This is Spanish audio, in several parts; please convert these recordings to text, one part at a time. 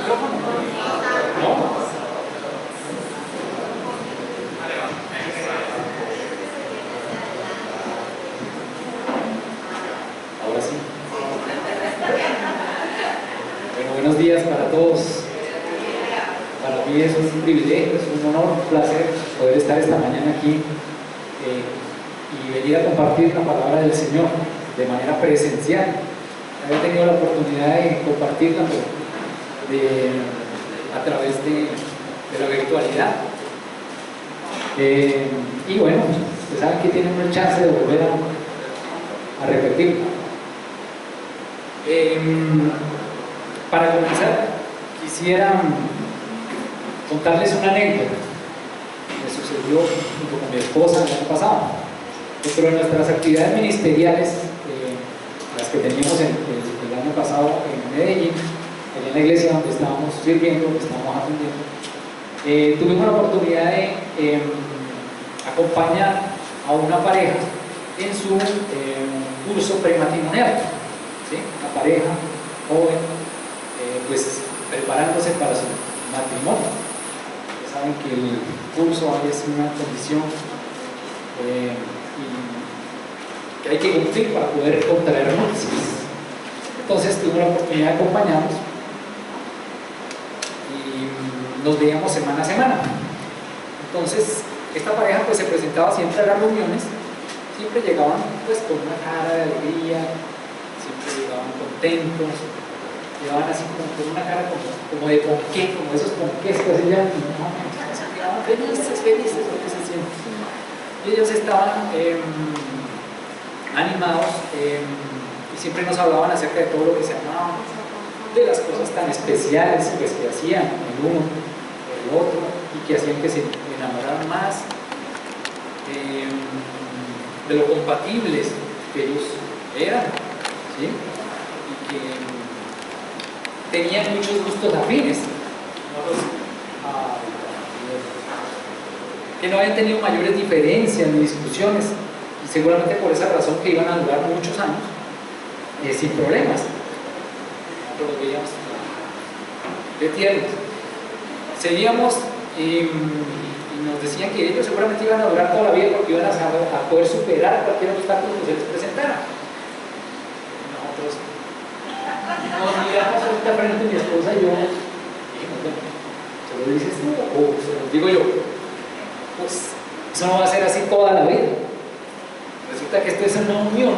micrófono? ¿No? Ahora sí. Bueno, buenos días para todos. Para mí es un privilegio, es un honor, un placer poder estar esta mañana aquí y venir a compartir la palabra del Señor de manera presencial. Había tenido la oportunidad de compartirla a través de la virtualidad. Y bueno, ustedes saben que tienen una chance de volver a repetirla. Para comenzar, quisiera contarles una anécdota que me sucedió junto con mi esposa el año pasado. Dentro de nuestras actividades ministeriales, las que teníamos el año pasado en Medellín, allá en la iglesia donde estábamos sirviendo, donde estábamos atendiendo, tuvimos la oportunidad de acompañar a una pareja en su curso prematrimonial, ¿sí? Una pareja joven, pues preparándose para su matrimonio. Ustedes saben que el curso es una condición que hay que cumplir para poder contraer nupcias. Entonces tuve la oportunidad de acompañarnos y nos veíamos semana a semana. Entonces esta pareja pues se presentaba siempre a las reuniones, siempre llegaban pues con una cara de alegría, siempre llegaban contentos, llegaban así como con una cara como de ponqué, como esos ponqués que se llaman, llegaban felices porque se sienten. Y ellos estaban animados y siempre nos hablaban acerca de todo lo que se amaban, de las cosas tan especiales pues, que hacían el uno, el otro, y que hacían que se enamoraran más, de lo compatibles que ellos eran, ¿sí? Y que tenían muchos gustos afines, que no habían tenido mayores diferencias ni discusiones, y seguramente por esa razón que iban a durar muchos años sin problemas. Pero lo veíamos de tiernos. Seguíamos y nos decían que ellos seguramente iban a durar toda la vida porque iban a poder superar cualquier obstáculo que se les presentara. Nosotros nos miramos ahorita frente a mi esposa y yo, dijimos, bueno, ¿se lo dices tú o se lo digo yo? Pues eso no va a ser así toda la vida. Resulta que esto es una unión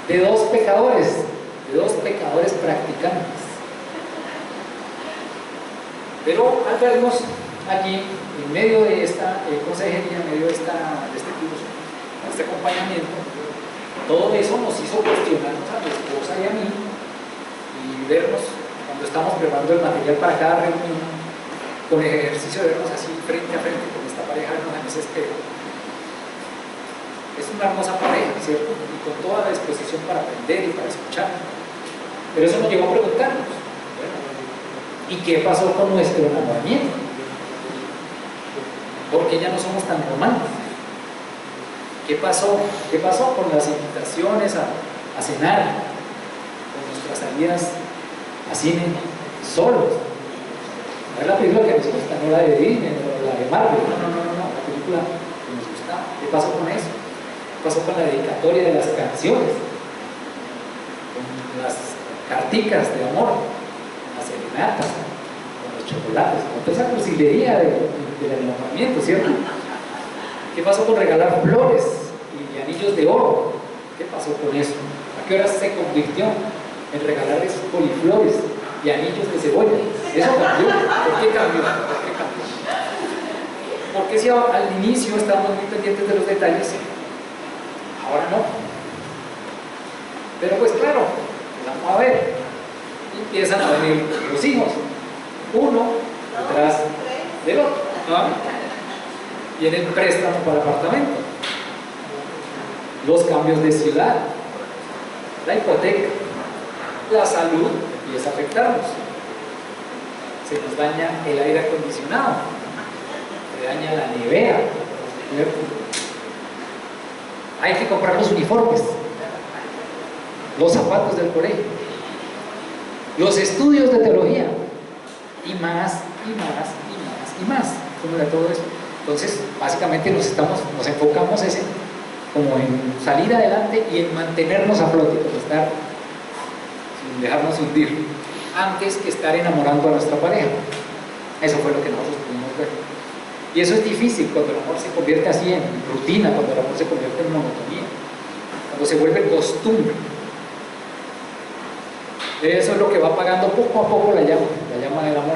de dos pecadores practicantes. Pero al vernos aquí, en medio de esta consejería, en medio de este curso, de este acompañamiento, todo eso nos hizo cuestionarnos a mi esposa y a mí y vernos cuando estamos preparando el material para cada reunión, con el ejercicio de vernos así frente a frente con esta pareja, vernos en ese espejo. Es una hermosa pareja, ¿cierto? Y con toda la disposición para aprender y para escuchar. Pero eso nos llevó a preguntarnos, bueno, ¿y qué pasó con nuestro enamoramiento? ¿Por qué ya no somos tan románticos? ¿Qué pasó? ¿Qué pasó con las invitaciones a cenar? Con nuestras salidas a cine solos. No es la película que nos gusta, no la de Disney, no la de Marvel, no, la película que nos gusta. ¿Qué pasó con eso? ¿Qué pasó con la dedicatoria de las canciones? Con las carticas de amor, con las serenatas, con los chocolates, con toda esa cursilería del enamoramiento, ¿cierto? ¿Qué pasó con regalar flores y anillos de oro? ¿Qué pasó con eso? ¿A qué hora se convirtió en regalarles coliflores y anillos de cebolla? Eso cambió. ¿Por qué cambió? Porque si al inicio estábamos muy pendientes de los detalles, ahora no. Pero pues claro, vamos a ver, empiezan a venir los hijos, uno detrás del otro, ¿no? Viene el préstamo para apartamento, los cambios de ciudad, la hipoteca, la salud empieza a afectarnos, se nos daña el aire acondicionado, se daña la nevera, ¿cierto? Hay que comprar los uniformes, los zapatos del colegio, los estudios de teología, y más, y más, y más, y más. ¿Cómo era todo eso? Entonces, básicamente nos enfocamos como en salir adelante y en mantenernos a flote, como estar sin dejarnos hundir, antes que estar enamorando a nuestra pareja. Eso fue lo que nosotros pudimos ver. Y eso es difícil cuando el amor se convierte así en rutina, cuando el amor se convierte en monotonía, cuando se vuelve costumbre. Eso es lo que va apagando poco a poco la llama del amor.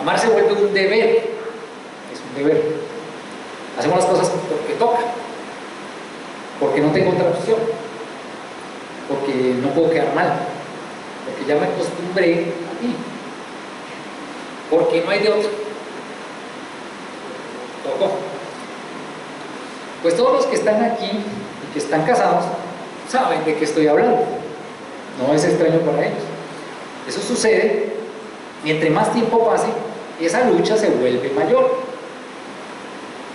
Amar se vuelve un deber, es un deber. Hacemos las cosas porque toca, porque no tengo otra opción, porque no puedo quedar mal, porque ya me acostumbré a ti, porque no hay de otro. Tocó. Pues todos los que están aquí y que están casados saben de qué estoy hablando. No es extraño para ellos. Eso sucede y entre más tiempo pase, esa lucha se vuelve mayor.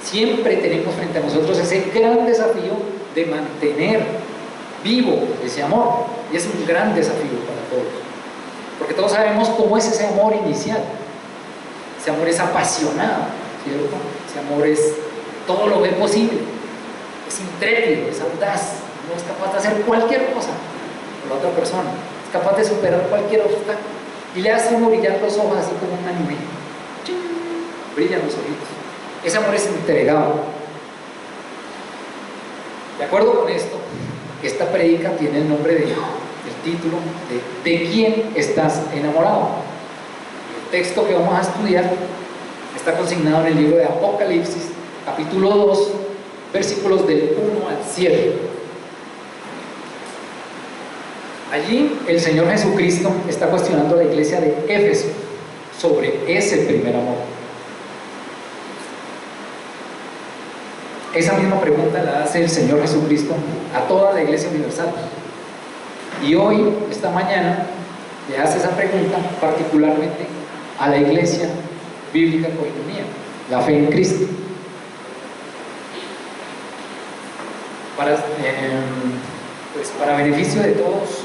Siempre tenemos frente a nosotros ese gran desafío de mantener vivo ese amor. Y es un gran desafío para todos. Porque todos sabemos cómo es ese amor inicial. Ese amor es apasionado, ¿cierto? Ese amor es todo lo que es posible. Es intrépido, es audaz. No es capaz de hacer cualquier cosa por la otra persona. Es capaz de superar cualquier obstáculo. Y le hace a uno brillar los ojos así como un anime. Brillan los ojitos. Ese amor es entregado. De acuerdo con esto, esta prédica tiene el nombre del título ¿De quién estás enamorado? El texto que vamos a estudiar está consignado en el libro de Apocalipsis, capítulo 2, versículos del 1 al 7. Allí el Señor Jesucristo está cuestionando a la iglesia de Éfeso sobre ese primer amor. Esa misma pregunta la hace el Señor Jesucristo a toda la iglesia universal. Y hoy, esta mañana, le hace esa pregunta particularmente a la iglesia bíblica Koinonia, la fe en Cristo. Para beneficio de todos,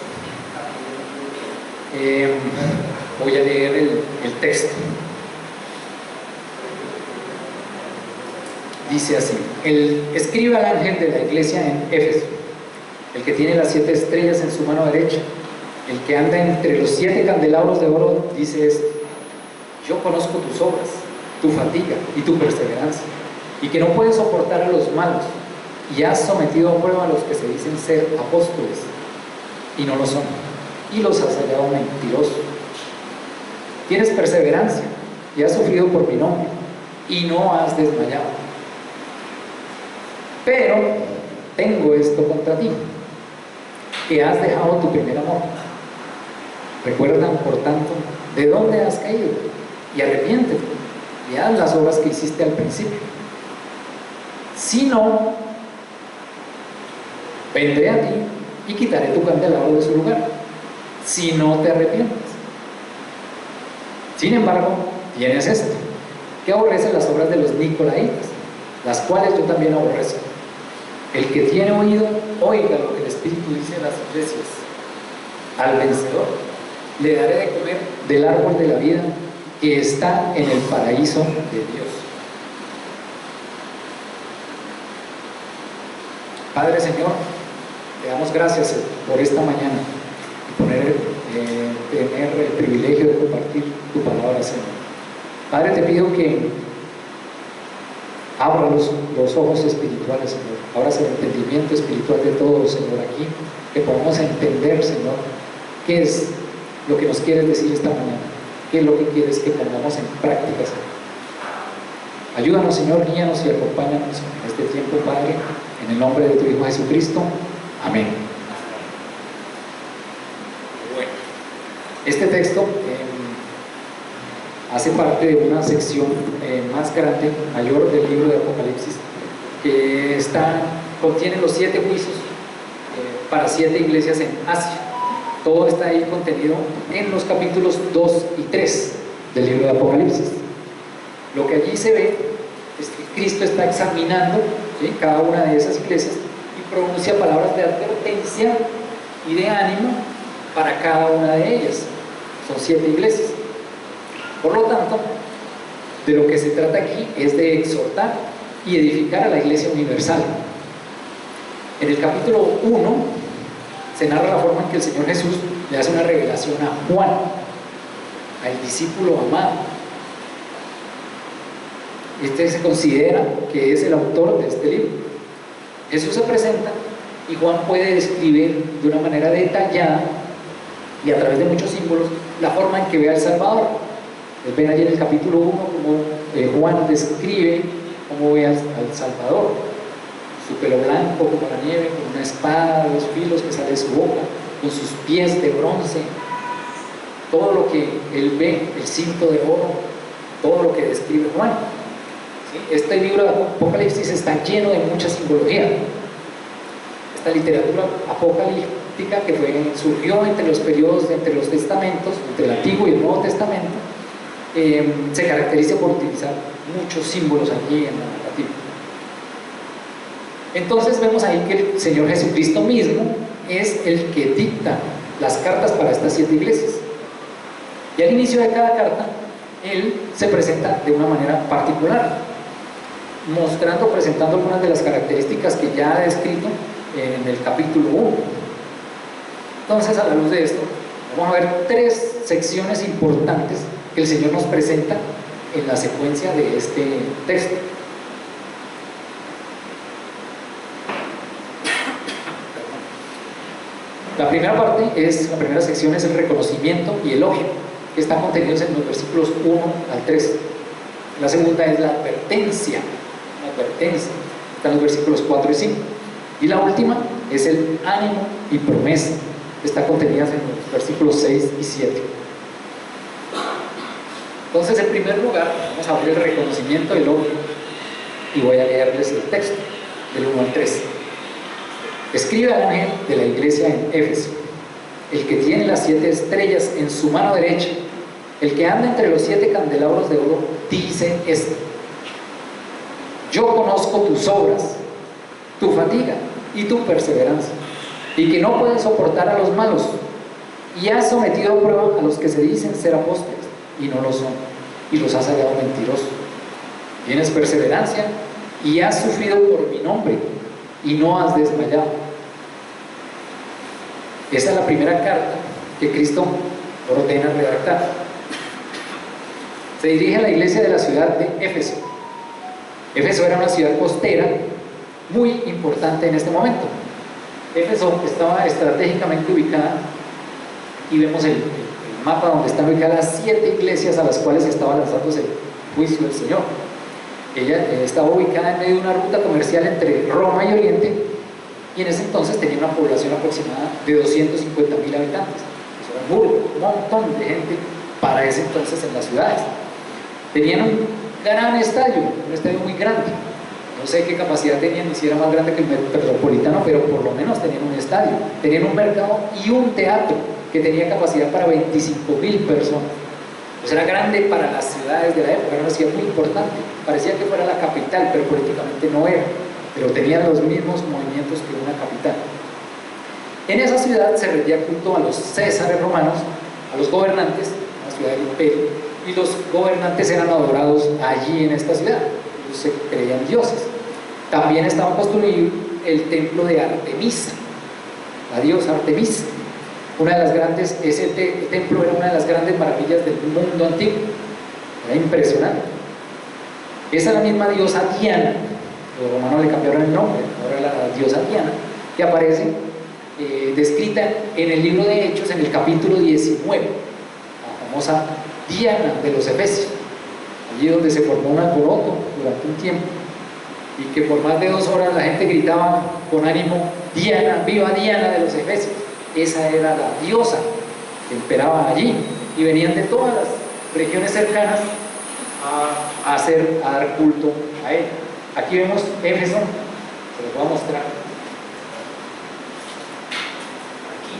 voy a leer el texto. Dice así: escribe al ángel de la iglesia en Éfeso, el que tiene las 7 estrellas en su mano derecha, el que anda entre los 7 candelabros de oro, dice esto: yo conozco tus obras, tu fatiga y tu perseverancia, y que no puedes soportar a los malos, y has sometido a prueba a los que se dicen ser apóstoles y no lo son, y los has hallado mentirosos. Tienes perseverancia y has sufrido por mi nombre y no has desmayado. Pero tengo esto contra ti, que has dejado tu primer amor. Recuerda, por tanto, de dónde has caído, y arrepiéntete, y haz las obras que hiciste al principio. Si no, vendré a ti y quitaré tu candelabro de su lugar, si no te arrepientes. Sin embargo, tienes esto, que aborreces las obras de los nicolaitas, las cuales yo también aborrezco. El que tiene oído, oiga lo que el Espíritu dice a las iglesias. Al vencedor le daré de comer del árbol de la vida que está en el paraíso de Dios. Padre, Señor, te damos gracias por esta mañana y por tener el privilegio de compartir tu palabra, Señor. Padre, te pido que abra los ojos espirituales, Señor. Abras el entendimiento espiritual de todos, Señor, aquí. Que podamos entender, Señor, qué es lo que nos quieres decir esta mañana. Qué es lo que quieres que pongamos en práctica, Señor. Ayúdanos, Señor, guíanos y acompáñanos en este tiempo, Padre, en el nombre de tu Hijo Jesucristo. Amén. Bueno, este texto hace parte de una sección más grande, mayor del libro de Apocalipsis, que contiene los 7 juicios para 7 iglesias en Asia. Todo está ahí contenido en los capítulos 2 y 3 del libro de Apocalipsis. Lo que allí se ve es que Cristo está examinando, ¿sí?, cada una de esas iglesias y pronuncia palabras de advertencia y de ánimo para cada una de ellas. Son 7 iglesias. Por lo tanto, de lo que se trata aquí es de exhortar y edificar a la Iglesia universal. En el capítulo 1 se narra la forma en que el Señor Jesús le hace una revelación a Juan, al discípulo amado. Este se considera que es el autor de este libro. Jesús se presenta y Juan puede describir de una manera detallada y a través de muchos símbolos la forma en que ve al Salvador. Ven allí en el capítulo 1 como Juan describe cómo ve al Salvador: su pelo blanco como la nieve, con una espada de 2 filos que sale de su boca, con sus pies de bronce, todo lo que él ve, el cinto de oro, todo lo que describe Juan. ¿Sí? Este libro de Apocalipsis está lleno de mucha simbología. Esta literatura apocalíptica que surgió entre los periodos, entre los testamentos, entre el Antiguo y el Nuevo Testamento, se caracteriza por utilizar muchos símbolos allí en la narrativa. Entonces vemos ahí que el Señor Jesucristo mismo es el que dicta las cartas para estas 7 iglesias. Y al inicio de cada carta, Él se presenta de una manera particular, presentando algunas de las características que ya ha descrito en el capítulo 1. Entonces, a la luz de esto, vamos a ver 3 secciones importantes que el Señor nos presenta en la secuencia de este texto. La primera sección es el reconocimiento y elogio, que están contenidos en los versículos 1 al 3. La segunda es la advertencia, está en los versículos 4 y 5. Y la última es el ánimo y promesa, que está contenida en los versículos 6 y 7. Entonces, en primer lugar, vamos a ver el reconocimiento y elogio, y voy a leerles el texto del 1 al 3. Escribe al ángel de la iglesia en Éfeso, el que tiene las 7 estrellas en su mano derecha, el que anda entre los 7 candelabros de oro, dice esto: yo conozco tus obras, tu fatiga y tu perseverancia, y que no puedes soportar a los malos, y has sometido a prueba a los que se dicen ser apóstoles y no lo son, y los has hallado mentirosos. Tienes perseverancia y has sufrido por mi nombre y no has desmayado. Esa es la primera carta que Cristo ordena redactar. Se dirige a la iglesia de la ciudad de Éfeso. Éfeso era una ciudad costera muy importante en este momento. Éfeso estaba estratégicamente ubicada, y vemos el mapa donde están ubicadas las 7 iglesias a las cuales estaba lanzándose el juicio del Señor. Ella estaba ubicada en medio de una ruta comercial entre Roma y Oriente, y en ese entonces tenía una población aproximada de 250.000 habitantes. Eso era un montón de gente para ese entonces en las ciudades. Tenían un gran estadio, un estadio muy grande. No sé qué capacidad tenían, ni si era más grande que el Metropolitano, pero por lo menos tenían un estadio. Tenían un mercado y un teatro que tenía capacidad para 25.000 personas. Pues era grande para las ciudades de la época, era una ciudad muy importante. Parecía que fuera la capital, pero políticamente no era. Pero tenían los mismos movimientos que una capital. En esa ciudad se rendía culto a los césares romanos, a los gobernantes, la ciudad del imperio, y los gobernantes eran adorados allí en esta ciudad. Ellos se creían dioses. También estaba construido el templo de Artemisa, la diosa Artemisa. Ese templo era una de las grandes maravillas del mundo antiguo. Era impresionante. Esa es la misma diosa Diana. Los romanos le cambiaron el nombre, ahora la diosa Diana, que aparece descrita en el libro de Hechos en el capítulo 19, la famosa Diana de los Efesios, allí donde se formó un alboroto durante un tiempo, y que por más de 2 horas la gente gritaba con ánimo: Diana, viva Diana de los Efesios. Esa era la diosa que imperaba allí, y venían de todas las regiones cercanas a dar culto a ella. Aquí vemos Éfeso, se los voy a mostrar. Aquí.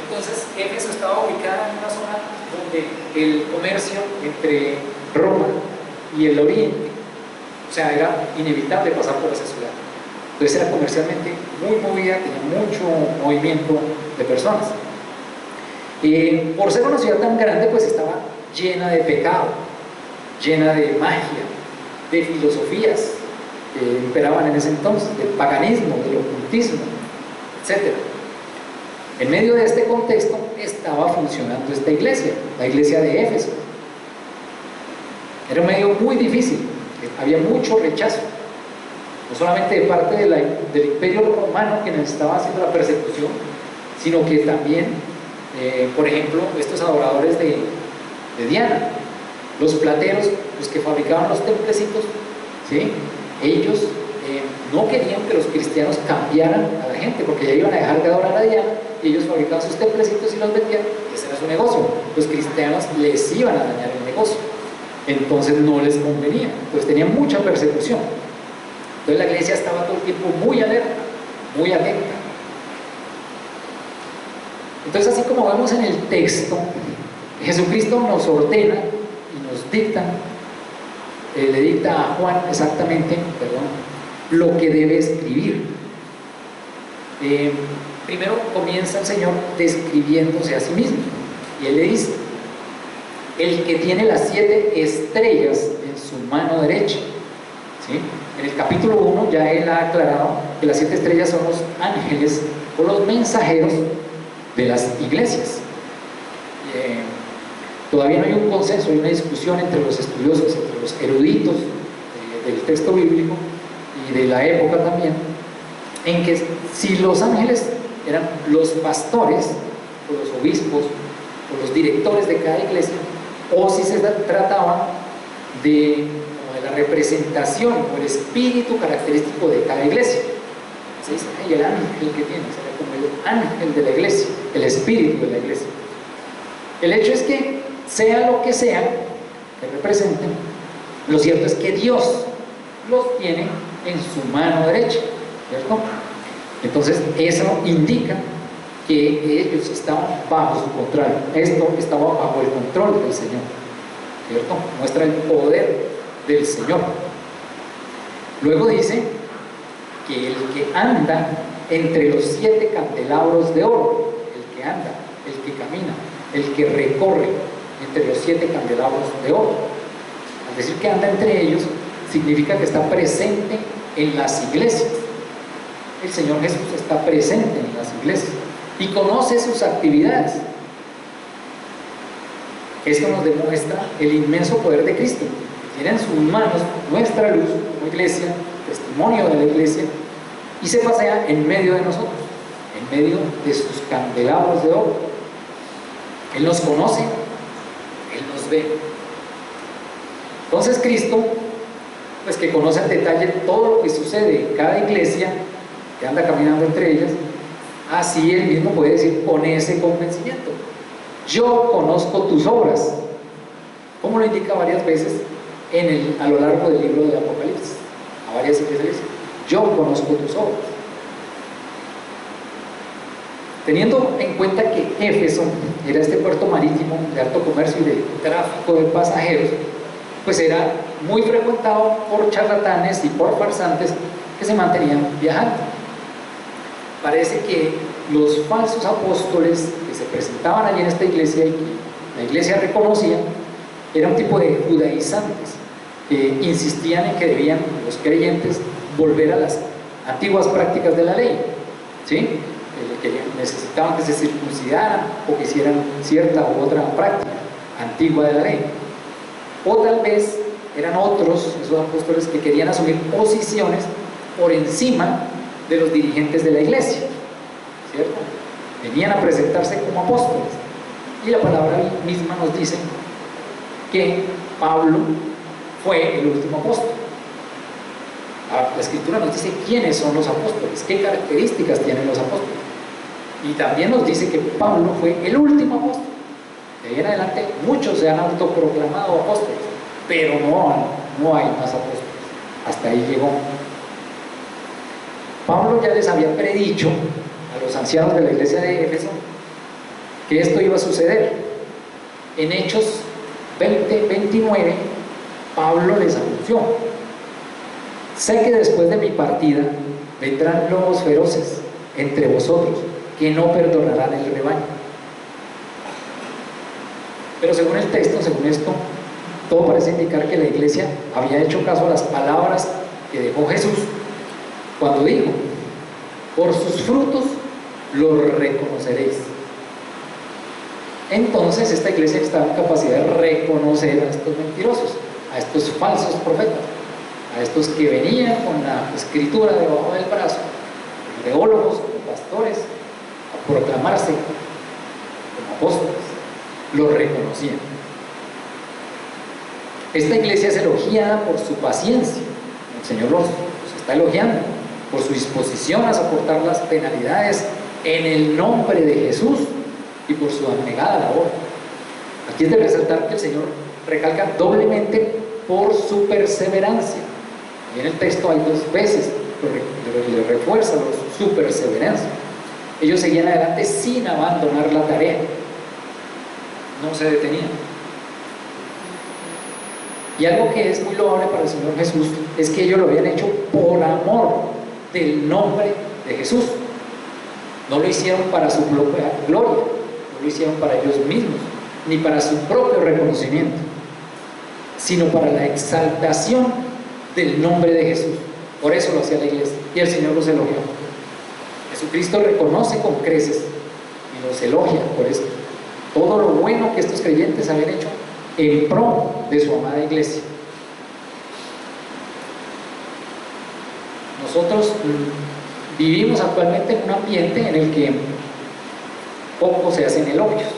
Entonces, Éfeso estaba ubicada en una zona donde el comercio entre Roma y el Oriente, o sea, era inevitable pasar por esa ciudad. Entonces era comercialmente muy movida, tenía mucho movimiento de personas. Por ser una ciudad tan grande, pues estaba llena de pecado, llena de magia, de filosofías que imperaban en ese entonces, del paganismo, del ocultismo, etc. En medio de este contexto estaba funcionando esta iglesia, la iglesia de Éfeso. Era un medio muy difícil, había mucho rechazo, no solamente de parte del imperio romano, que necesitaba haciendo la persecución, sino que también, por ejemplo, estos adoradores de Diana, los plateros, los que fabricaban los templecitos, ¿sí? Ellos no querían que los cristianos cambiaran a la gente, porque ya iban a dejar de adorar a Diana, y ellos fabricaban sus templecitos y los vendían, ese era su negocio. Los cristianos les iban a dañar el negocio, entonces no les convenía, pues tenían mucha persecución. Entonces la iglesia estaba todo el tiempo muy alerta, muy atenta. Entonces, así como vemos en el texto, Jesucristo nos ordena y nos dicta, le dicta a Juan exactamente, lo que debe escribir. Primero comienza el Señor describiéndose a sí mismo, y Él le dice: el que tiene las 7 estrellas en su mano derecha. ¿Sí? En el capítulo 1 ya Él ha aclarado que las 7 estrellas son los ángeles o los mensajeros de las iglesias. Todavía no hay un consenso, hay una discusión entre los estudiosos, entre los eruditos del texto bíblico y de la época también, en que si los ángeles eran los pastores o los obispos o los directores de cada iglesia, o si se trataba de la representación o el espíritu característico de cada iglesia. Se dice: ay, el ángel que tiene, será como el ángel de la iglesia, el espíritu de la iglesia. El hecho es que, sea lo que sea que representen, lo cierto es que Dios los tiene en su mano derecha, ¿cierto? Entonces eso indica que ellos estaban bajo su control. Esto estaba bajo el control del Señor, ¿cierto? Muestra el poder del Señor. Luego dice que el que anda entre los 7 candelabros de oro, el que anda, el que camina, el que recorre entre los 7 candelabros de oro, al decir que anda entre ellos, significa que está presente en las iglesias. El Señor Jesús está presente en las iglesias y conoce sus actividades. Esto nos demuestra el inmenso poder de Cristo, que tiene en sus manos nuestra luz como iglesia, testimonio de la iglesia, y se pasea en medio de nosotros, en medio de sus candelabros de oro. Él nos conoce, Él nos ve. Entonces Cristo, pues que conoce en detalle todo lo que sucede en cada iglesia, que anda caminando entre ellas, así Él mismo puede decir con ese convencimiento: yo conozco tus obras, como lo indica varias veces a lo largo del libro del Apocalipsis. A varias iglesias: yo conozco tus obras. Teniendo en cuenta que Éfeso era este puerto marítimo de alto comercio y de tráfico de pasajeros, pues era muy frecuentado por charlatanes y por farsantes que se mantenían viajando. Parece que los falsos apóstoles que se presentaban allí en esta iglesia y que la iglesia reconocía, era un tipo de judaizantes que insistían en que debían los creyentes volver a las antiguas prácticas de la ley, ¿sí? Que necesitaban que se circuncidaran o que hicieran cierta u otra práctica antigua de la ley. O tal vez eran otros, esos apóstoles, que querían asumir posiciones por encima de los dirigentes de la iglesia, ¿cierto? Venían a presentarse como apóstoles. Y la palabra misma nos dice que Pablo fue el último apóstol. La Escritura nos dice quiénes son los apóstoles, qué características tienen los apóstoles. Y también nos dice que Pablo fue el último apóstol. De ahí en adelante muchos se han autoproclamado apóstoles, pero no hay más apóstoles. Hasta ahí llegó. Pablo ya les había predicho a los ancianos de la iglesia de Éfeso que esto iba a suceder. En Hechos 20:29, Pablo les anunció: sé que después de mi partida vendrán lobos feroces entre vosotros que no perdonarán el rebaño. Pero según el texto, según esto, todo parece indicar que la iglesia había hecho caso a las palabras que dejó Jesús cuando dijo: por sus frutos los reconoceréis. Entonces esta iglesia estaba en capacidad de reconocer a estos mentirosos, a estos falsos profetas, a estos que venían con la escritura debajo del brazo, teólogos, pastores, a proclamarse como apóstoles. Los reconocían. Esta iglesia es elogiada por su paciencia. El Señor los está elogiando por su disposición a soportar las penalidades en el nombre de Jesús y por su abnegada labor. Aquí es de resaltar que el Señor recalca doblemente por su perseverancia. Y en el texto hay dos veces le refuerza su perseverancia. Ellos seguían adelante sin abandonar la tarea, no se detenían. Y algo que es muy loable para el Señor Jesús es que ellos lo habían hecho por amor del nombre de Jesús. No lo hicieron para su propia gloria, no lo hicieron para ellos mismos, ni para su propio reconocimiento, sino para la exaltación del nombre de Jesús. Por eso lo hacía la iglesia, y el Señor los elogió. Jesucristo reconoce con creces y los elogia por eso, todo lo bueno que estos creyentes habían hecho en pro de su amada iglesia. Nosotros vivimos actualmente en un ambiente en el que poco se hacen elogios,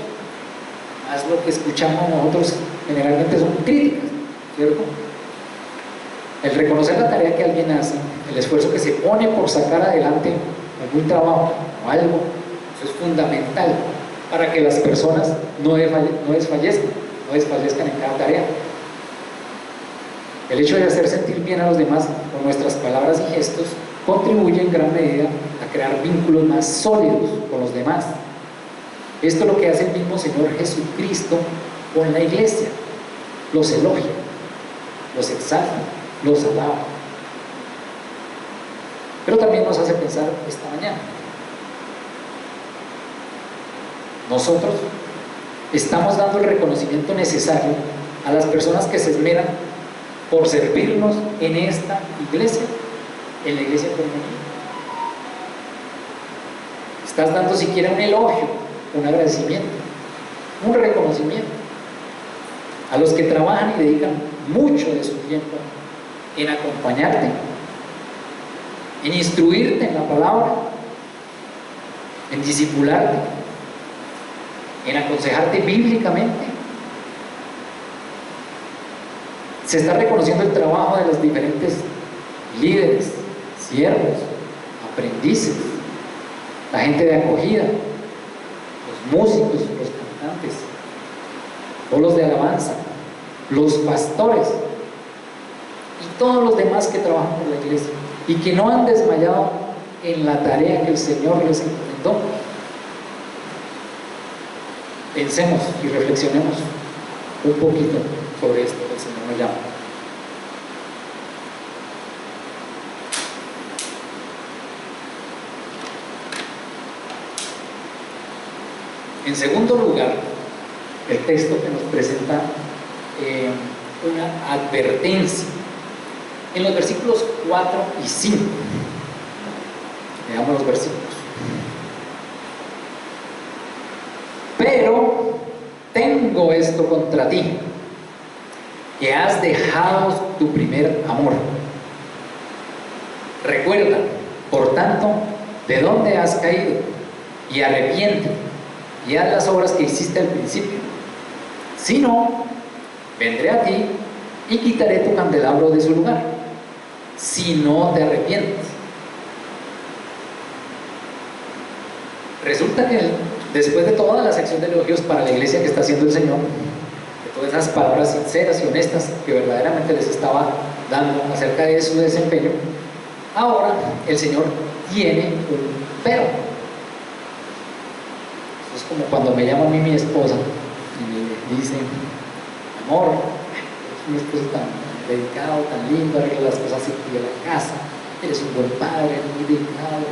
más lo que escuchamos nosotros generalmente son críticas, ¿cierto? El reconocer la tarea que alguien hace, el esfuerzo que se pone por sacar adelante algún trabajo o algo, eso es fundamental para que las personas no desfallezcan en cada tarea. El hecho de hacer sentir bien a los demás con nuestras palabras y gestos contribuye en gran medida a crear vínculos más sólidos con los demás. Esto es lo que hace el mismo Señor Jesucristo con la iglesia. Los elogia, los exalta, los alaba. Pero también nos hace pensar esta mañana: nosotros estamos dando el reconocimiento necesario a las personas que se esmeran por servirnos en esta iglesia, en la iglesia comunitaria. Estás dando siquiera un elogio, un agradecimiento, un reconocimiento a los que trabajan y dedican mucho de su tiempo en acompañarte, en instruirte en la palabra, en discipularte, en aconsejarte bíblicamente. Se está reconociendo el trabajo de los diferentes líderes, siervos, aprendices, la gente de acogida, los músicos, los cantantes, todos los de alabanza, los pastores y todos los demás que trabajan por la iglesia y que no han desmayado en la tarea que el Señor les encomendó. Pensemos y reflexionemos un poquito sobre esto que el Señor nos llama. En segundo lugar, el texto que nos presenta una advertencia en los versículos 4 y 5. Veamos los versículos. Pero tengo esto contra ti, que has dejado tu primer amor. Recuerda, por tanto, de dónde has caído, y arrepiéntete, y haz las obras que hiciste al principio. Si no, vendré a ti y quitaré tu candelabro de su lugar, si no te arrepientes. Resulta que después de toda la sección de elogios para la iglesia que está haciendo el Señor, de todas esas palabras sinceras y honestas que verdaderamente les estaba dando acerca de su desempeño, ahora el Señor tiene un pero. Es como cuando me llama a mí mi esposa y me dice: amor, es un esposo tan dedicado, tan lindo, arregla las cosas así de la casa, eres un buen padre, muy dedicado,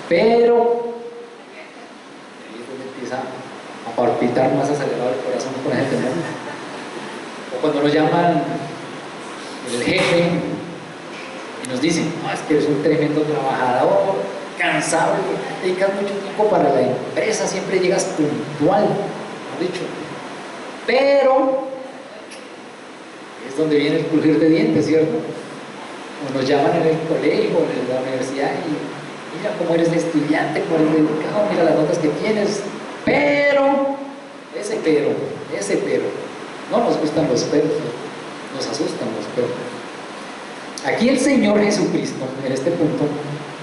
pero ahí es donde empieza a palpitar más acelerado el corazón con ese temor. O cuando nos llaman el jefe y nos dicen, no, es que eres un tremendo trabajador, cansado, dedicas mucho tiempo para la empresa, siempre llegas puntual, mejor dicho. Pero es donde viene el crujir de dientes, ¿cierto? O nos llaman en el colegio, en la universidad, y mira cómo eres de estudiante, cómo eres dedicado, mira las notas que tienes, pero, no nos gustan los peros, nos asustan los peros. Aquí el Señor Jesucristo, en este punto,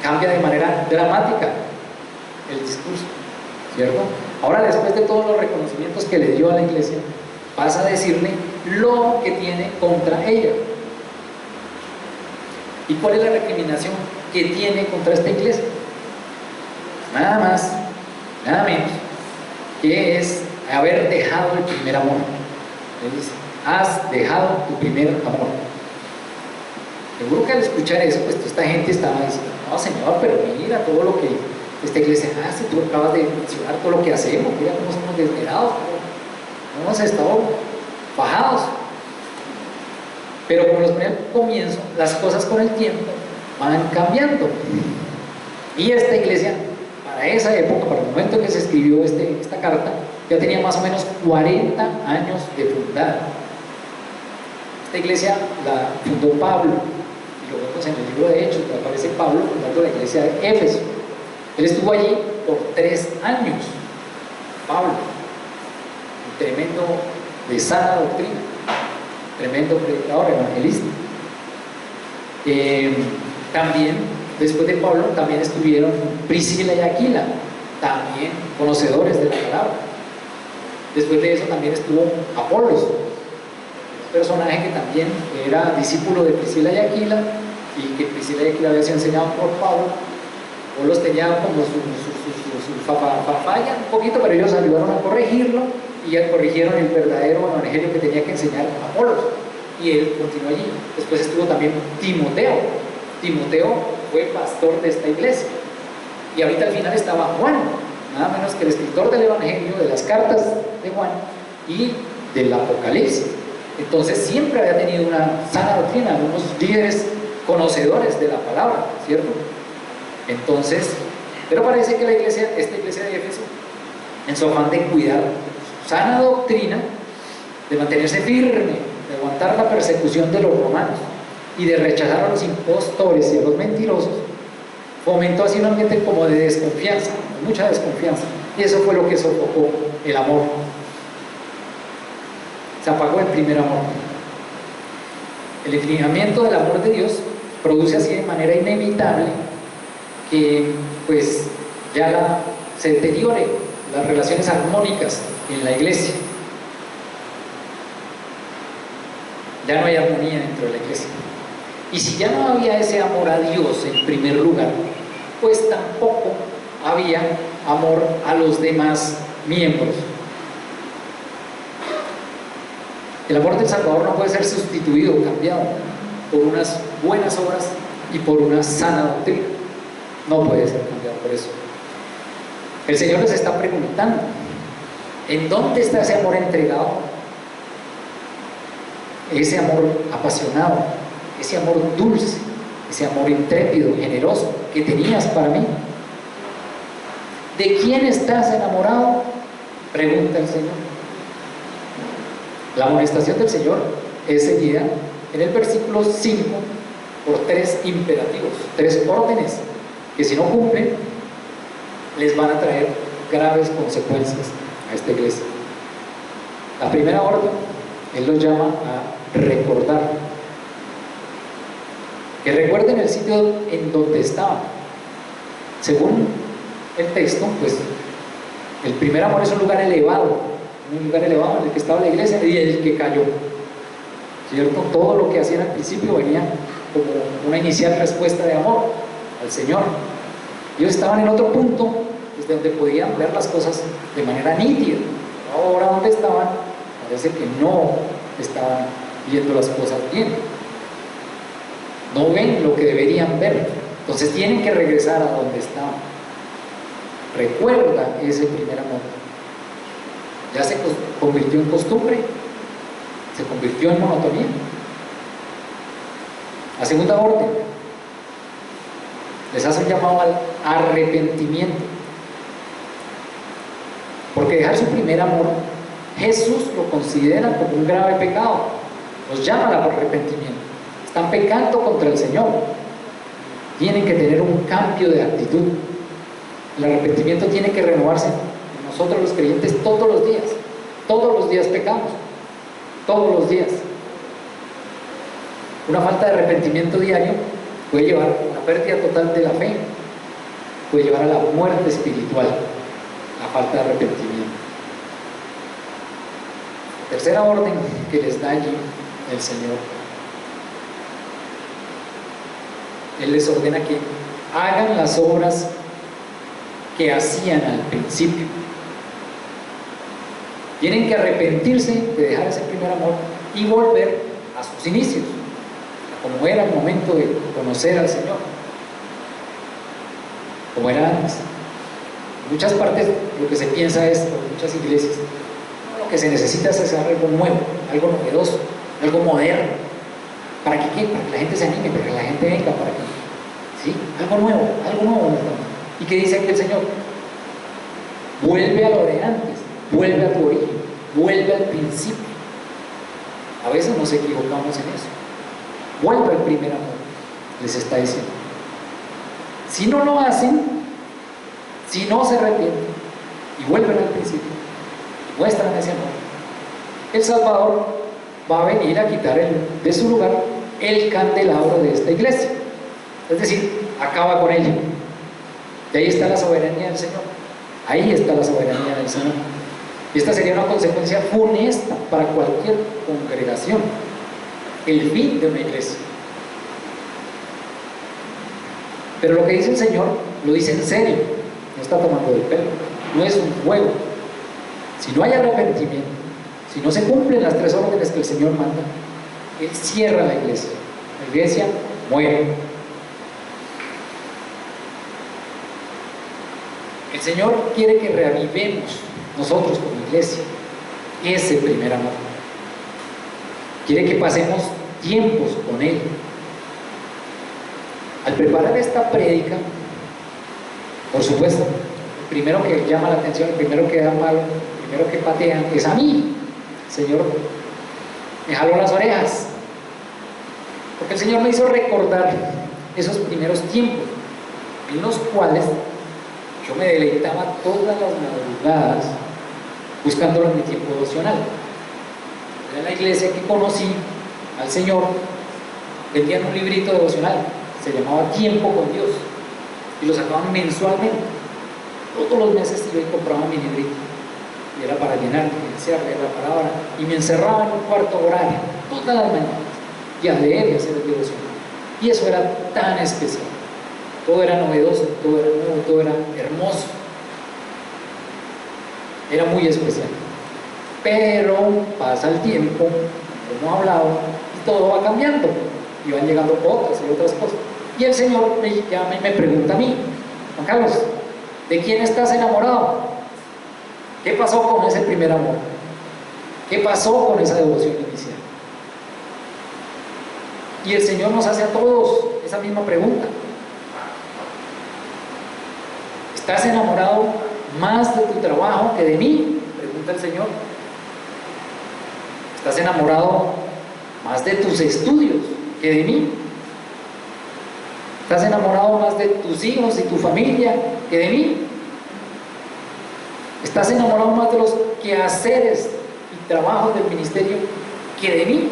cambia de manera dramática el discurso, ¿cierto? Ahora, después de todos los reconocimientos que le dio a la iglesia, pasa a decirle lo que tiene contra ella. ¿Y cuál es la recriminación que tiene contra esta iglesia? Nada más, nada menos, que es haber dejado el primer amor. Le dice, has dejado tu primer amor. Seguro que al escuchar eso, pues esta gente estaba diciendo, no, Señor, pero mira todo lo que esta iglesia hace, tú acabas de mencionar todo lo que hacemos, mira cómo somos desvelados, cómo hemos estado bajados. Pero como los ponía al comienzo, las cosas con el tiempo van cambiando. Y esta iglesia, para esa época, para el momento en que se escribió esta carta, ya tenía más o menos 40 años de fundada. Esta iglesia la fundó Pablo, y lo vemos en el libro de Hechos, donde aparece Pablo fundando la iglesia de Éfeso. Él estuvo allí por 3 años, Pablo, un tremendo de sana doctrina, tremendo predicador, evangelista. También, después de Pablo, también estuvieron Priscila y Aquila, también conocedores de la palabra. Después de eso también estuvo Apolos, un personaje que también era discípulo de Priscila y Aquila, y que Priscila y Aquila había sido enseñado por Pablo. Apolos tenía como su falla un poquito, pero ellos ayudaron a corregirlo y ya corrigieron el verdadero evangelio que tenía que enseñar Apolos, y él continuó allí. Después estuvo también Timoteo. Timoteo fue pastor de esta iglesia, y ahorita al final estaba Juan, nada menos que el escritor del evangelio, de las cartas de Juan y del Apocalipsis. Entonces siempre había tenido una sana doctrina, unos líderes conocedores de la palabra, ¿cierto? Entonces, pero parece que esta iglesia de Éfeso, en su afán de cuidar su sana doctrina, de mantenerse firme, de aguantar la persecución de los romanos y de rechazar a los impostores y a los mentirosos, fomentó así un ambiente como de desconfianza, mucha desconfianza, y eso fue lo que sofocó el amor. Se apagó el primer amor. El enfriamiento del amor de Dios produce así de manera inevitable que pues ya se deteriore las relaciones armónicas en la iglesia. Ya no hay armonía dentro de la iglesia. Y si ya no había ese amor a Dios en primer lugar, pues tampoco había amor a los demás miembros. El amor del Salvador no puede ser sustituido o cambiado por unas buenas obras y por una sana doctrina. No puede ser cambiado por eso. El Señor les está preguntando, ¿en dónde está ese amor entregado? Ese amor apasionado, ese amor dulce, ese amor intrépido, generoso que tenías para mí. ¿De quién estás enamorado? Pregunta el Señor. La amonestación del Señor es seguida en el versículo 5 por 3 imperativos, 3 órdenes que si no cumplen les van a traer graves consecuencias a esta iglesia. La primera orden, Él los llama a recordar, que recuerden el sitio en donde estaban. Según el texto, pues el primer amor es un lugar elevado en el que estaba la iglesia y el que cayó, ¿cierto? Todo lo que hacían al principio venía como una inicial respuesta de amor al Señor. Ellos estaban en otro punto desde donde podían ver las cosas de manera nítida. Ahora donde estaban, parece que no estaban viendo las cosas bien, no ven lo que deberían ver, entonces tienen que regresar a donde estaban. Recuerda ese primer amor. Ya se convirtió en costumbre, se convirtió en monotonía. La segunda orden les hace un llamado al arrepentimiento, porque dejar su primer amor, Jesús lo considera como un grave pecado, los llama al arrepentimiento. Están pecando contra el Señor, tienen que tener un cambio de actitud. El arrepentimiento tiene que renovarse en nosotros los creyentes todos los días pecamos, todos los días. Una falta de arrepentimiento diario puede llevar a una pérdida total de la fe, puede llevar a la muerte espiritual, la falta de arrepentimiento. Tercera orden que les da allí el Señor, Él les ordena que hagan las obras que hacían al principio. Tienen que arrepentirse de dejar ese primer amor y volver a sus inicios, como era el momento de conocer al Señor, como era antes. En muchas partes lo que se piensa es, en muchas iglesias, lo que se necesita es hacer algo nuevo, algo novedoso, algo moderno. ¿Para que qué? Para que la gente se anime, para que la gente venga, para que... ¿Sí? Algo nuevo, ¿verdad? ¿Y qué dice aquí el Señor? Vuelve a lo de antes, vuelve a tu origen, vuelve al principio. A veces nos equivocamos en eso. Vuelve al primer amor, les está diciendo. Si no lo hacen, si no se arrepienten y vuelven al principio, muestran ese amor, el Salvador va a venir a quitar de su lugar el candelabro de esta iglesia. Es decir, acaba con ella. Y ahí está la soberanía del Señor. Ahí está la soberanía del Señor. Y esta sería una consecuencia funesta para cualquier congregación. El fin de una iglesia. Pero lo que dice el Señor, lo dice en serio. No está tomando del pelo. No es un juego. Si no hay arrepentimiento, si no se cumplen las 3 órdenes que el Señor manda, Él cierra la iglesia. La iglesia muere. El Señor quiere que reavivemos nosotros como iglesia ese primer amor. Quiere que pasemos tiempos con Él. Al preparar esta prédica, por supuesto, el primero que llama la atención, el primero que da malo, el primero que patea es a mí. El Señor me jaló las orejas, porque el Señor me hizo recordar esos primeros tiempos en los cuales yo me deleitaba todas las madrugadas buscándolo en mi tiempo devocional. Era en la iglesia que conocí al Señor, vendían un librito devocional, se llamaba Tiempo con Dios, y lo sacaban mensualmente. Todos los meses iba y compraba mi librito, y era para llenar, leer la palabra, y me encerraba en un cuarto a orar todas las mañanas, y a leer y a hacer el devocional. Y eso era tan especial. Todo era novedoso, todo era nuevo, todo era hermoso. Era muy especial. Pero pasa el tiempo, como he hablado, y todo va cambiando. Y van llegando otras y otras cosas. Y el Señor me llama y me pregunta a mí: Juan Carlos, ¿de quién estás enamorado? ¿Qué pasó con ese primer amor? ¿Qué pasó con esa devoción inicial? Y el Señor nos hace a todos esa misma pregunta. ¿Estás enamorado más de tu trabajo que de mí? Pregunta el Señor. ¿Estás enamorado más de tus estudios que de mí? ¿Estás enamorado más de tus hijos y tu familia que de mí? ¿Estás enamorado más de los quehaceres y trabajos del ministerio que de mí?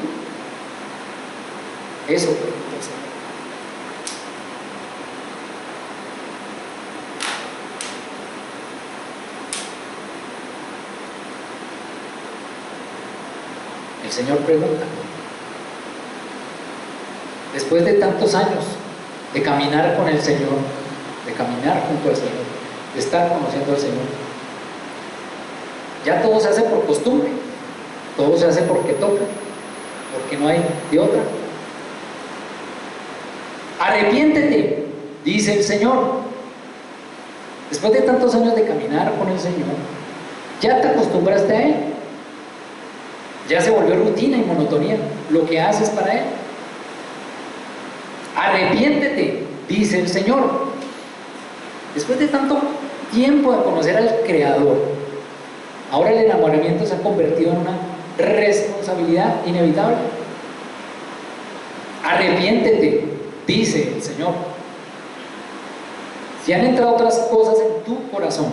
Eso pregunta el Señor. El Señor pregunta, después de tantos años de caminar con el Señor, de caminar junto al Señor, de estar conociendo al Señor, ya todo se hace por costumbre, todo se hace porque toca, porque no hay de otra. Arrepiéntete, dice el Señor. Después de tantos años de caminar con el Señor, Ya te acostumbraste a Él. Ya se volvió rutina y monotonía lo que haces para Él. Arrepiéntete, dice el Señor. Después de tanto tiempo de conocer al Creador, ahora el enamoramiento se ha convertido en una responsabilidad inevitable. Arrepiéntete, dice el Señor. Si han entrado otras cosas en tu corazón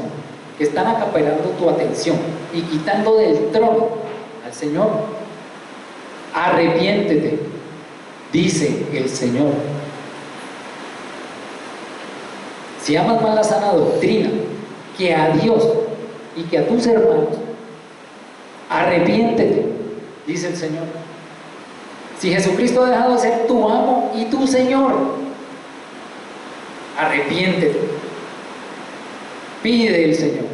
que están acaparando tu atención y quitando del trono al Señor, arrepiéntete, dice el Señor. Si amas más la sana doctrina que a Dios y que a tus hermanos, arrepiéntete, dice el Señor. Si Jesucristo ha dejado de ser tu amo y tu Señor, arrepiéntete, pide el Señor.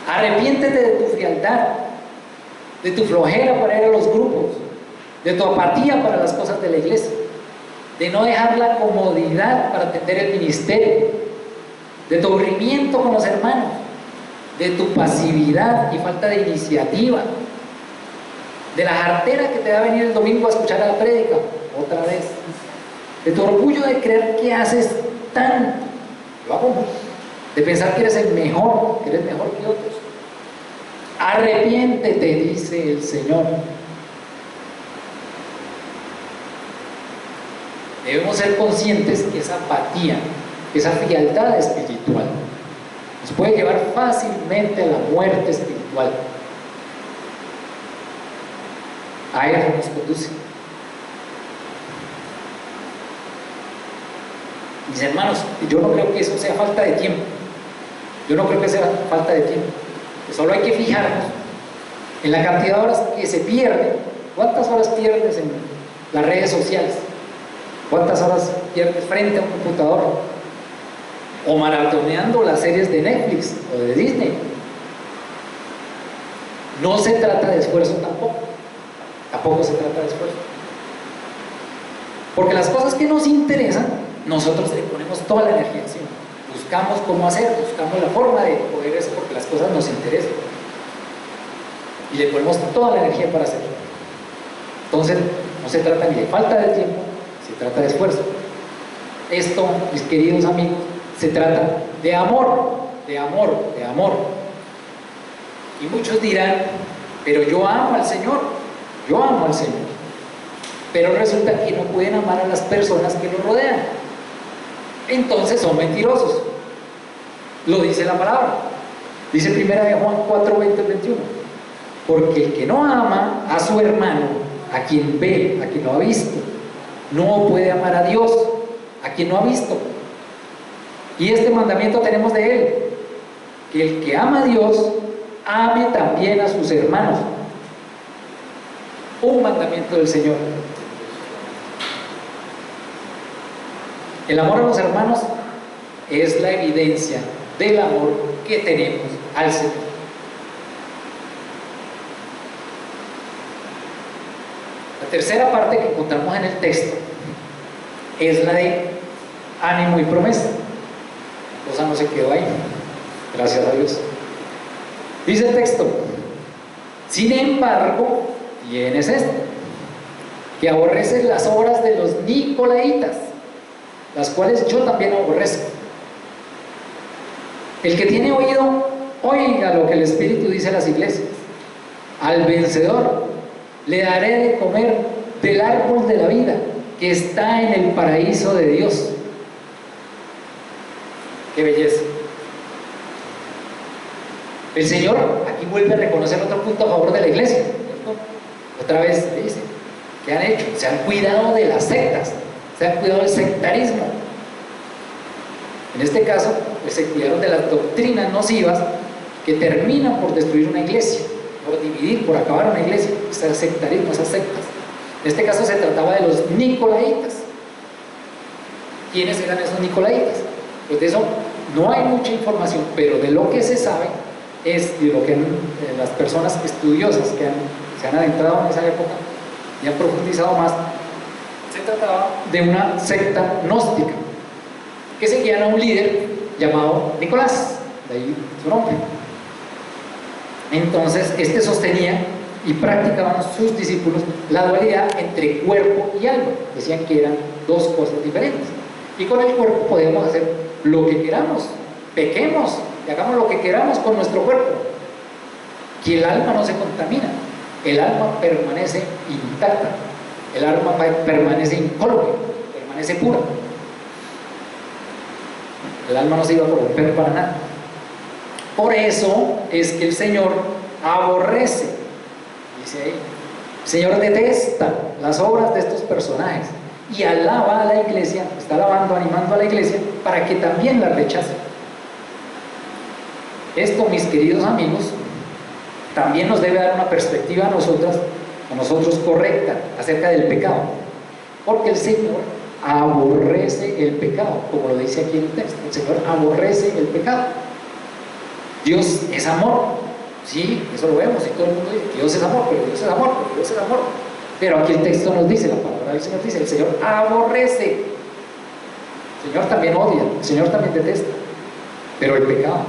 Arrepiéntete de tu frialdad, de tu flojera para ir a los grupos, de tu apatía para las cosas de la iglesia, de no dejar la comodidad para atender el ministerio, de tu aburrimiento con los hermanos, de tu pasividad y falta de iniciativa, de la jartera que te va a venir el domingo a escuchar a la prédica otra vez, de tu orgullo de creer que haces tanto, lo hago mucho, de pensar que eres el mejor, que eres mejor que otros. Arrepiéntete, dice el Señor. Debemos ser conscientes que esa apatía, esa frialdad espiritual nos puede llevar fácilmente a la muerte espiritual. A eso nos conduce. Mis hermanos, yo no creo que eso sea falta de tiempo. Yo no creo que sea falta de tiempo. Solo hay que fijarnos en la cantidad de horas que se pierden. ¿Cuántas horas pierdes en las redes sociales? ¿Cuántas horas pierdes frente a un computador? O maratoneando las series de Netflix o de Disney. No se trata de esfuerzo tampoco. Tampoco se trata de esfuerzo. Porque las cosas que nos interesan, nosotros le ponemos toda la energía encima. Buscamos cómo hacer, buscamos la forma de poder eso porque las cosas nos interesan. Y le ponemos toda la energía para hacerlo. Entonces, no se trata ni de falta de tiempo, se trata de esfuerzo. Esto, mis queridos amigos, se trata de amor, de amor, de amor. Y muchos dirán, pero yo amo al Señor, yo amo al Señor. Pero resulta que no pueden amar a las personas que los rodean. Entonces son mentirosos. Lo dice la palabra. Dice 1 Juan 4, 20, 21. Porque el que no ama a su hermano, a quien ve, a quien lo ha visto, no puede amar a Dios, a quien no ha visto. Y este mandamiento tenemos de Él, que el que ama a Dios, ame también a sus hermanos. Un mandamiento del Señor. El amor a los hermanos es la evidencia del amor que tenemos al Señor. La tercera parte que encontramos en el texto es la de ánimo y promesa. La cosa no se quedó ahí, gracias a Dios. Dice el texto: sin embargo, tienes esto, que aborreces las obras de los nicolaitas, las cuales yo también aborrezco. El que tiene oído, oiga lo que el Espíritu dice a las iglesias. Al vencedor le daré de comer del árbol de la vida que está en el paraíso de Dios. ¡Qué belleza! El Señor aquí vuelve a reconocer otro punto a favor de la iglesia, ¿cierto? Otra vez dice: ¿qué han hecho? Se han cuidado de las sectas, se han cuidado del sectarismo. En este caso, pues se cuidaron de las doctrinas nocivas que terminan por destruir una iglesia, por dividir, por acabar una iglesia, ese sectarismo, esas sectas. En este caso se trataba de los nicolaitas. ¿Quiénes eran esos nicolaitas? Pues de eso no hay mucha información, pero de lo que se sabe es de lo que las personas estudiosas que se han adentrado en esa época y han profundizado más, se trataba de una secta gnóstica que seguían a un líder llamado Nicolás, de ahí su nombre. Entonces, este sostenía y practicaban sus discípulos la dualidad entre cuerpo y alma. Decían que eran dos cosas diferentes. Y con el cuerpo podemos hacer lo que queramos, pequemos y hagamos lo que queramos con nuestro cuerpo. Que el alma no se contamina, el alma permanece intacta, el alma permanece incólume, permanece pura. El alma no se iba a corromper para nada. Por eso es que el Señor aborrece, dice ahí, el Señor detesta las obras de estos personajes y alaba a la iglesia, está alabando, animando a la iglesia para que también la rechace. Esto, mis queridos amigos, también nos debe dar una perspectiva a nosotros correcta acerca del pecado, porque el Señor aborrece el pecado, como lo dice aquí en el texto. El Señor aborrece el pecado. Dios es amor, sí, eso lo vemos y todo el mundo dice, Dios es amor, pero Dios es amor, pero Dios es amor. Pero aquí el texto nos dice, la palabra del Señor dice, el Señor aborrece. El Señor también odia, el Señor también detesta, pero el pecado.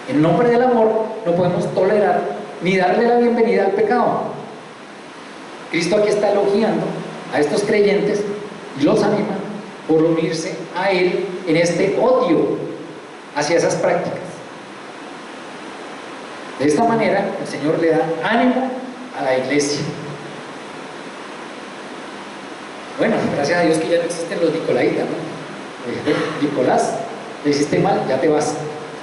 En nombre del amor no podemos tolerar ni darle la bienvenida al pecado. Cristo aquí está elogiando a estos creyentes y los anima por unirse a Él en este odio hacia esas prácticas. De esta manera el Señor le da ánimo a la iglesia. Bueno, gracias a Dios que ya no existen los Nicolaitas, ¿no? Nicolás, le hiciste mal, ya te vas.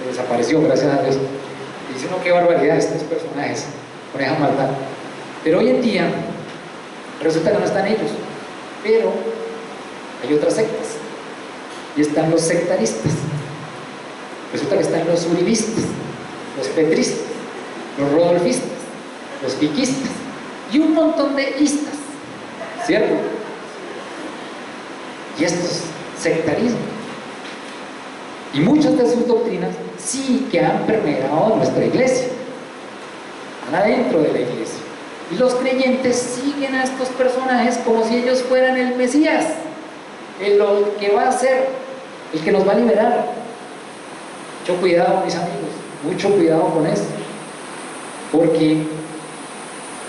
Se desapareció, gracias a Dios. Y dice uno, qué barbaridad estos personajes con esa maldad. Pero hoy en día resulta que no están ellos, pero hay otras sectas y están los sectaristas. Resulta que están los uribistas, los petristas, los rodolfistas, los piquistas y un montón de istas, ¿cierto? Y esto es sectarismo. Y muchas de sus doctrinas sí que han permeado nuestra iglesia, están adentro de la iglesia. Y los creyentes siguen a estos personajes como si ellos fueran el Mesías, el que va a ser, el que nos va a liberar. Mucho cuidado, mis amigos, mucho cuidado con eso, porque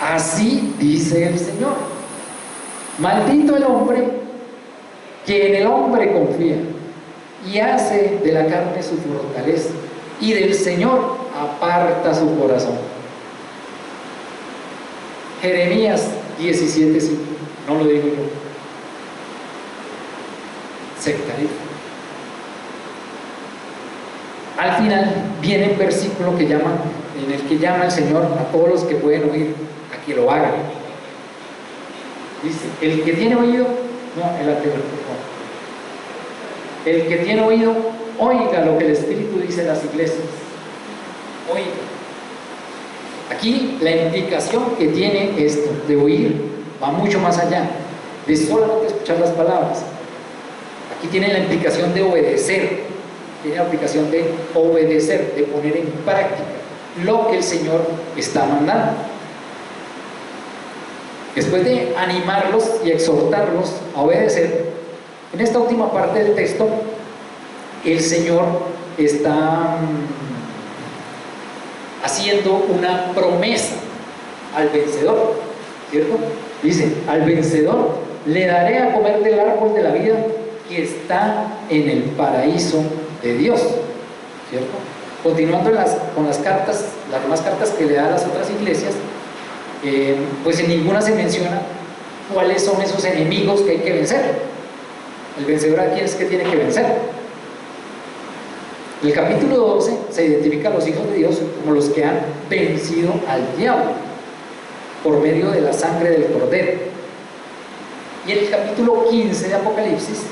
así dice el Señor: maldito el hombre que en el hombre confía y hace de la carne su fortaleza, y del Señor aparta su corazón. Jeremías 17:5, no lo digo yo. Sectarismo. Al final viene el versículo que llama, en el que llama el Señor a todos los que pueden oír a que lo hagan. Dice: el que tiene oído, no, el anterior, por favor. El que tiene oído, oiga lo que el Espíritu dice a las iglesias. Oiga. Aquí la indicación que tiene esto de oír va mucho más allá de solamente escuchar las palabras. Aquí tiene la implicación de obedecer, tiene la implicación de obedecer, de poner en práctica lo que el Señor está mandando. Después de animarlos y exhortarlos a obedecer, en esta última parte del texto, el Señor está haciendo una promesa al vencedor, ¿cierto? Dice: al vencedor le daré a comer del árbol de la vida que está en el paraíso de Dios, ¿cierto? Continuando con las cartas, las demás cartas que le da a las otras iglesias, pues en ninguna se menciona cuáles son esos enemigos que hay que vencer. El vencedor aquí es que tiene que vencer. En el capítulo 12 se identifica a los hijos de Dios como los que han vencido al diablo por medio de la sangre del Cordero. Y en el capítulo 15 de Apocalipsis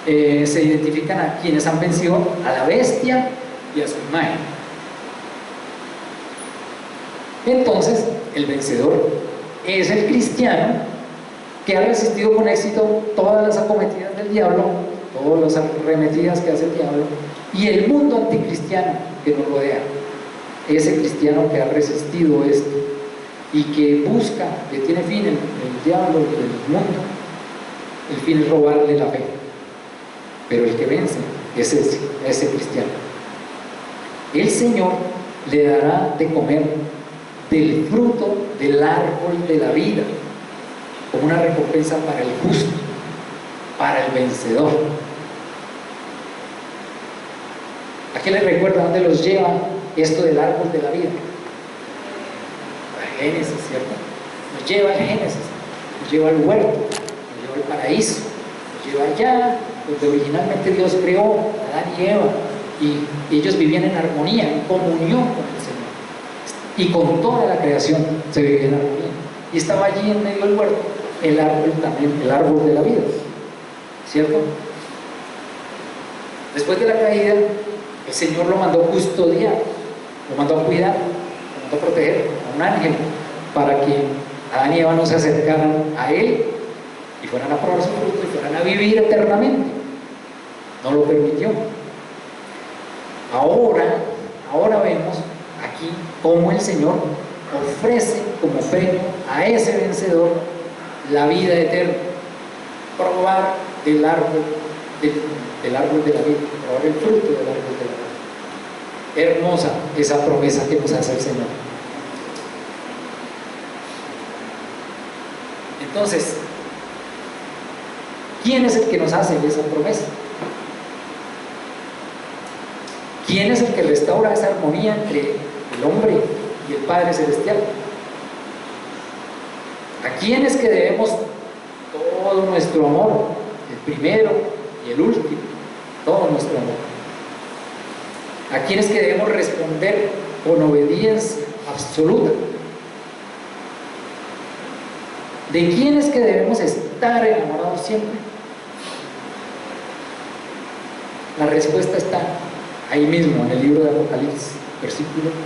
se identifican a quienes han vencido a la bestia y a su imagen. Entonces, el vencedor es el cristiano que ha resistido con éxito todas las acometidas del diablo, todas las arremetidas que hace el diablo, y el mundo anticristiano que nos rodea. Ese cristiano que ha resistido esto y que busca, que tiene fin el diablo y el mundo, el fin es robarle la fe. Pero el que vence ese cristiano. El Señor le dará de comer del fruto del árbol de la vida, como una recompensa para el justo, para el vencedor. ¿A qué les recuerda? ¿Dónde los lleva esto del árbol de la vida? A Génesis, ¿cierto? Nos lleva a Génesis, nos lleva al huerto, nos lleva al paraíso, nos lleva allá donde originalmente Dios creó a Adán y Eva, y ellos vivían en armonía, en comunión con el Señor, y con toda la creación se vivía en armonía. Y estaba allí en medio del huerto el árbol también, el árbol de la vida, ¿cierto? Después de la caída, el Señor lo mandó custodiar, lo mandó a cuidar, lo mandó a proteger, a un ángel, para que Adán y Eva no se acercaran a él y fueran a probar su fruto y fueran a vivir eternamente. No lo permitió. Ahora vemos aquí cómo el Señor ofrece como premio a ese vencedor la vida eterna, probar del árbol de la vida, probar el fruto del árbol de la vida. Hermosa esa promesa que nos hace el Señor. Entonces, ¿quién es el que nos hace esa promesa? ¿Quién es el que restaura esa armonía entre el hombre y el Padre Celestial? ¿A quién es que debemos todo nuestro amor? El primero y el último, todo nuestro amor. ¿A quién es que debemos responder con obediencia absoluta? ¿De quién es que debemos estar enamorados siempre? La respuesta está ahí mismo en el libro de Apocalipsis,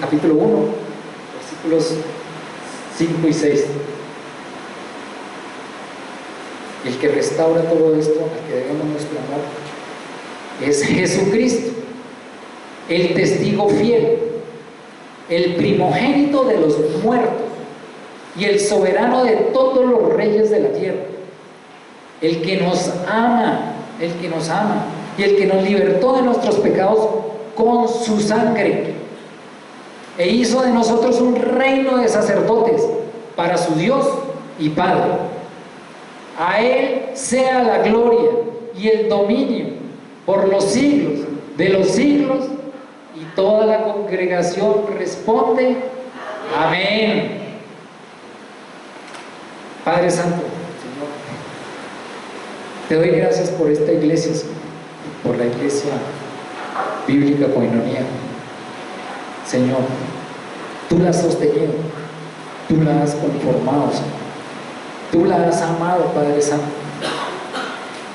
capítulo 1, versículos 5 y 6. El que restaura todo esto, al que debemos nuestro amor, es Jesucristo, el testigo fiel, el primogénito de los muertos y el soberano de todos los reyes de la tierra, el que nos ama y el que nos libertó de nuestros pecados con su sangre e hizo de nosotros un reino de sacerdotes para su Dios y Padre. A Él sea la gloria y el dominio por los siglos de los siglos. Y toda la congregación responde: amén. Padre Santo, Señor, te doy gracias por esta iglesia, Señor, por la iglesia bíblica Koinonia. Señor, tú la has sostenido, tú la has conformado, Señor, tú la has amado, Padre Santo.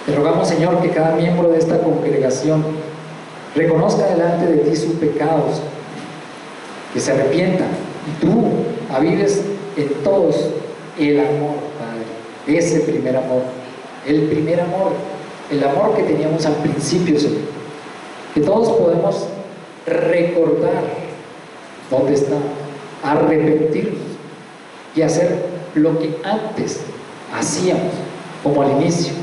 Te rogamos, Señor, que cada miembro de esta congregación reconozca delante de ti sus pecados, que se arrepienta y tú avives en todos el amor, Padre, ese primer amor, el amor que teníamos al principio, Señor, que todos podemos recordar dónde está, arrepentirnos y hacer lo que antes hacíamos, como al inicio.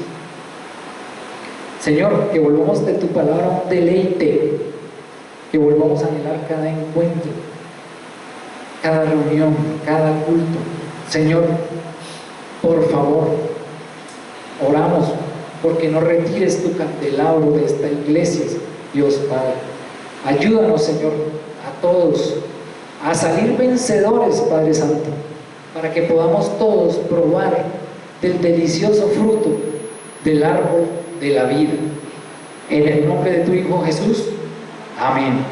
Señor, que volvamos de tu palabra un deleite, que volvamos a anhelar cada encuentro, cada reunión, cada culto. Señor, por favor, oramos porque no retires tu candelabro de esta iglesia, Dios Padre. Ayúdanos, Señor, a todos a salir vencedores, Padre Santo, para que podamos todos probar del delicioso fruto del árbol de la vida. En el nombre de tu Hijo Jesús. Amén.